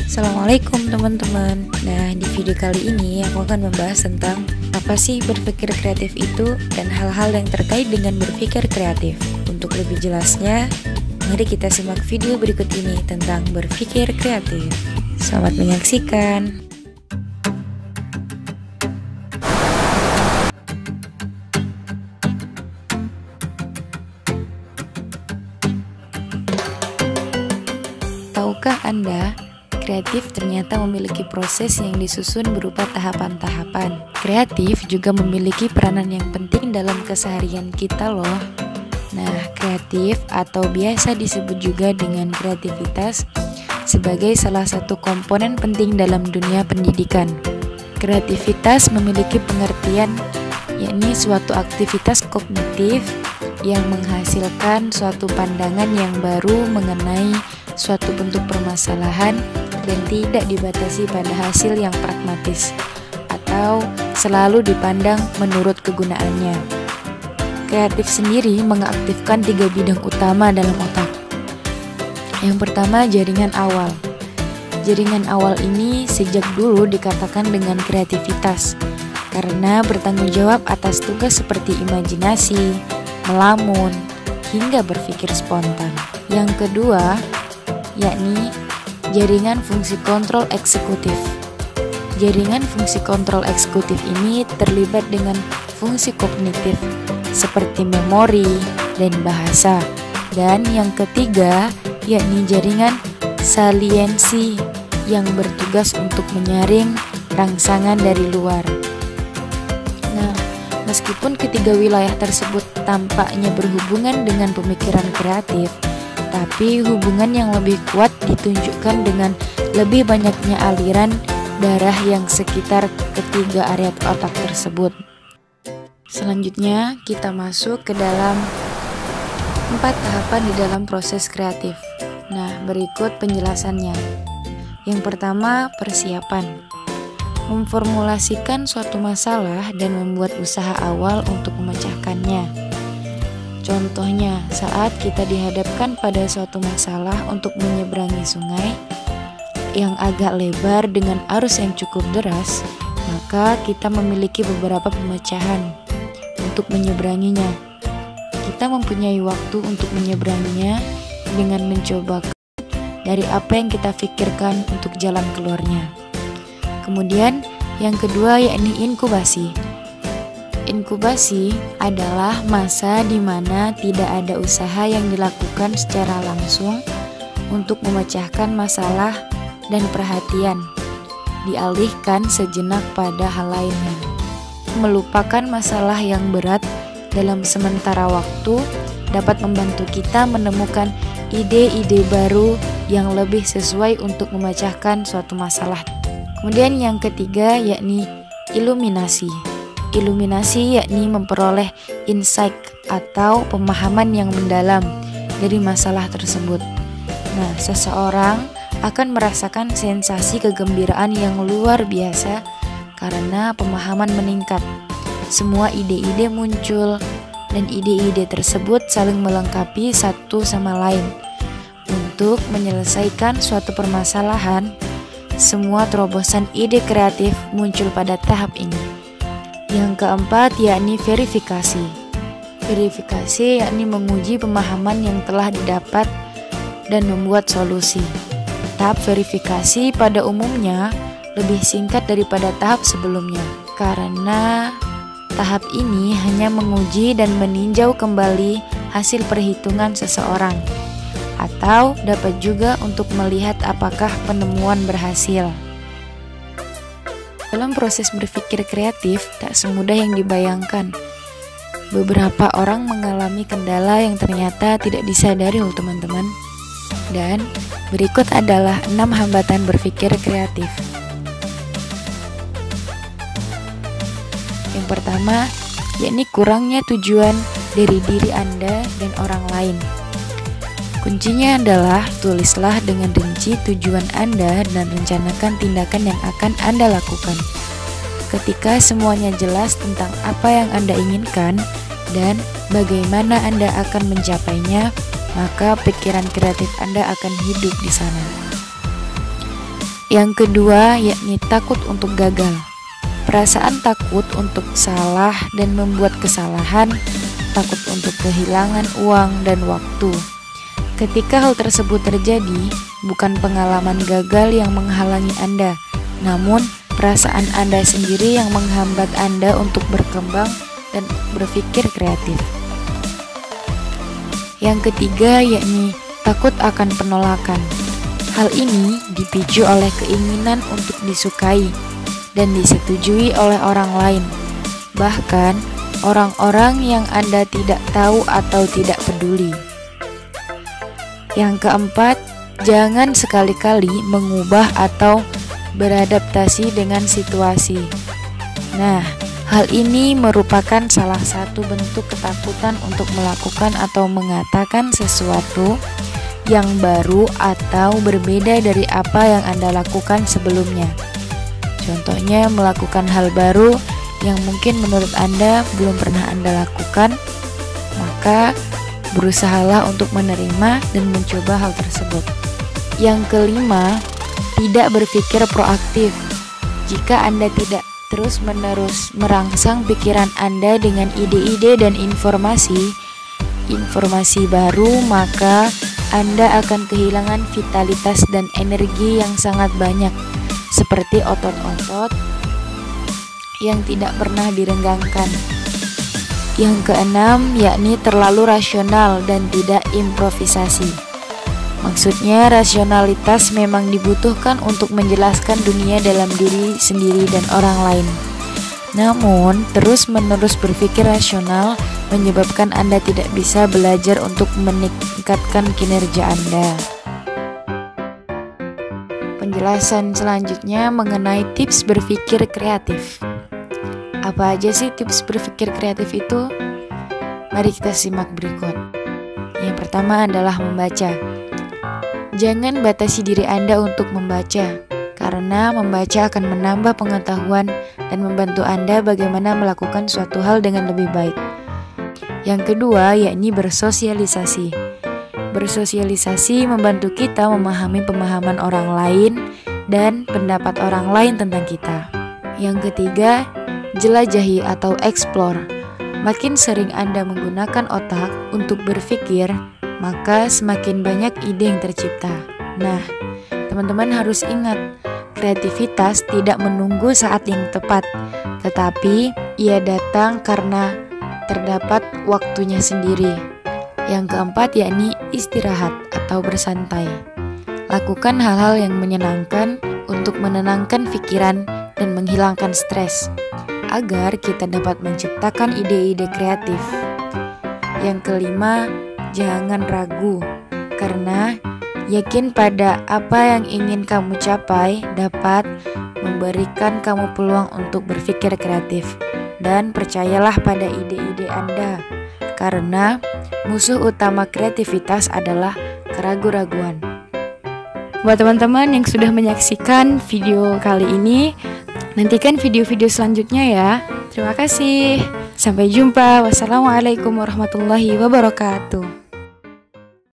Assalamualaikum teman-teman. Nah, di video kali ini aku akan membahas tentang apa sih berpikir kreatif itu dan hal-hal yang terkait dengan berpikir kreatif. Untuk lebih jelasnya, mari kita simak video berikut ini tentang berpikir kreatif. Selamat menyaksikan. Tahukah Anda, kreatif ternyata memiliki proses yang disusun berupa tahapan-tahapan. Kreatif juga memiliki peranan yang penting dalam keseharian kita loh. Nah, kreatif atau biasa disebut juga dengan kreativitas sebagai salah satu komponen penting dalam dunia pendidikan. Kreativitas memiliki pengertian yakni suatu aktivitas kognitif yang menghasilkan suatu pandangan yang baru mengenai suatu bentuk permasalahan dan tidak dibatasi pada hasil yang pragmatis atau selalu dipandang menurut kegunaannya. Kreatif sendiri mengaktifkan 3 bidang utama dalam otak. Yang pertama, jaringan awal. Jaringan awal ini sejak dulu dikatakan dengan kreativitas karena bertanggung jawab atas tugas seperti imajinasi, melamun, hingga berpikir spontan. Yang kedua, yakni jaringan fungsi kontrol eksekutif. Jaringan fungsi kontrol eksekutif ini terlibat dengan fungsi kognitif seperti memori dan bahasa. Dan yang ketiga, yakni jaringan saliensi yang bertugas untuk menyaring rangsangan dari luar. Nah, meskipun ketiga wilayah tersebut tampaknya berhubungan dengan pemikiran kreatif, tapi hubungan yang lebih kuat ditunjukkan dengan lebih banyaknya aliran darah yang sekitar ketiga area otak tersebut. Selanjutnya kita masuk ke dalam 4 tahapan di dalam proses kreatif. Nah, berikut penjelasannya. Yang pertama, persiapan. Memformulasikan suatu masalah dan membuat usaha awal untuk memecahkannya. Contohnya, saat kita dihadapkan pada suatu masalah untuk menyeberangi sungai yang agak lebar dengan arus yang cukup deras, maka kita memiliki beberapa pemecahan untuk menyeberanginya. Kita mempunyai waktu untuk menyeberanginya dengan mencoba dari apa yang kita pikirkan untuk jalan keluarnya. Kemudian, yang kedua yakni inkubasi. Inkubasi adalah masa di mana tidak ada usaha yang dilakukan secara langsung untuk memecahkan masalah dan perhatian dialihkan sejenak pada hal lainnya. Melupakan masalah yang berat dalam sementara waktu dapat membantu kita menemukan ide-ide baru yang lebih sesuai untuk memecahkan suatu masalah. Kemudian yang ketiga yakni iluminasi. Iluminasi yakni memperoleh insight atau pemahaman yang mendalam dari masalah tersebut. Nah, seseorang akan merasakan sensasi kegembiraan yang luar biasa karena pemahaman meningkat. Semua ide-ide muncul dan ide-ide tersebut saling melengkapi satu sama lain. Untuk menyelesaikan suatu permasalahan, semua terobosan ide kreatif muncul pada tahap ini. Yang keempat yakni verifikasi. Verifikasi yakni menguji pemahaman yang telah didapat dan membuat solusi. Tahap verifikasi pada umumnya lebih singkat daripada tahap sebelumnya, karena tahap ini hanya menguji dan meninjau kembali hasil perhitungan seseorang, atau dapat juga untuk melihat apakah penemuan berhasil. Dalam proses berpikir kreatif, tak semudah yang dibayangkan. Beberapa orang mengalami kendala yang ternyata tidak disadari loh teman-teman. Dan berikut adalah 6 hambatan berpikir kreatif. Yang pertama, yakni kurangnya tujuan dari diri Anda dan orang lain. Kuncinya adalah tulislah dengan rinci tujuan Anda dan rencanakan tindakan yang akan Anda lakukan. Ketika semuanya jelas tentang apa yang Anda inginkan dan bagaimana Anda akan mencapainya, maka pikiran kreatif Anda akan hidup di sana. Yang kedua, yakni takut untuk gagal. Perasaan takut untuk salah dan membuat kesalahan, takut untuk kehilangan uang dan waktu. Ketika hal tersebut terjadi, bukan pengalaman gagal yang menghalangi Anda, namun perasaan Anda sendiri yang menghambat Anda untuk berkembang dan berpikir kreatif. Yang ketiga, yakni takut akan penolakan. Hal ini dipicu oleh keinginan untuk disukai dan disetujui oleh orang lain, bahkan orang-orang yang Anda tidak tahu atau tidak peduli. Yang keempat, jangan sekali-kali mengubah atau beradaptasi dengan situasi. Nah, hal ini merupakan salah satu bentuk ketakutan untuk melakukan atau mengatakan sesuatu yang baru atau berbeda dari apa yang Anda lakukan sebelumnya. Contohnya, melakukan hal baru yang mungkin menurut Anda belum pernah Anda lakukan, maka berusahalah untuk menerima dan mencoba hal tersebut. Yang kelima, tidak berpikir proaktif. Jika Anda tidak terus-menerus merangsang pikiran Anda dengan ide-ide dan informasi baru, maka Anda akan kehilangan vitalitas dan energi yang sangat banyak, seperti otot-otot yang tidak pernah direnggangkan. Yang keenam, yakni terlalu rasional dan tidak improvisasi. Maksudnya, rasionalitas memang dibutuhkan untuk menjelaskan dunia dalam diri sendiri dan orang lain. Namun, terus-menerus berpikir rasional menyebabkan Anda tidak bisa belajar untuk meningkatkan kinerja Anda. Penjelasan selanjutnya mengenai tips berpikir kreatif. Apa aja sih tips berpikir kreatif itu? Mari kita simak berikut. Yang pertama adalah membaca. Jangan batasi diri Anda untuk membaca, karena membaca akan menambah pengetahuan dan membantu Anda bagaimana melakukan suatu hal dengan lebih baik. Yang kedua, yakni bersosialisasi. Bersosialisasi membantu kita memahami pemahaman orang lain dan pendapat orang lain tentang kita. Yang ketiga, jelajahi atau explore. Makin sering Anda menggunakan otak untuk berpikir, maka semakin banyak ide yang tercipta. Nah, teman-teman harus ingat, kreativitas tidak menunggu saat yang tepat, tetapi ia datang karena terdapat waktunya sendiri. Yang keempat, yakni istirahat atau bersantai. Lakukan hal-hal yang menyenangkan untuk menenangkan pikiran dan menghilangkan stres, agar kita dapat menciptakan ide-ide kreatif. Yang kelima, jangan ragu, karena yakin pada apa yang ingin kamu capai dapat memberikan kamu peluang untuk berpikir kreatif. Dan percayalah pada ide-ide Anda, karena musuh utama kreativitas adalah keraguan-raguan. Buat teman-teman yang sudah menyaksikan video kali ini, nantikan video-video selanjutnya ya. Terima kasih. Sampai jumpa. Wassalamualaikum warahmatullahi wabarakatuh.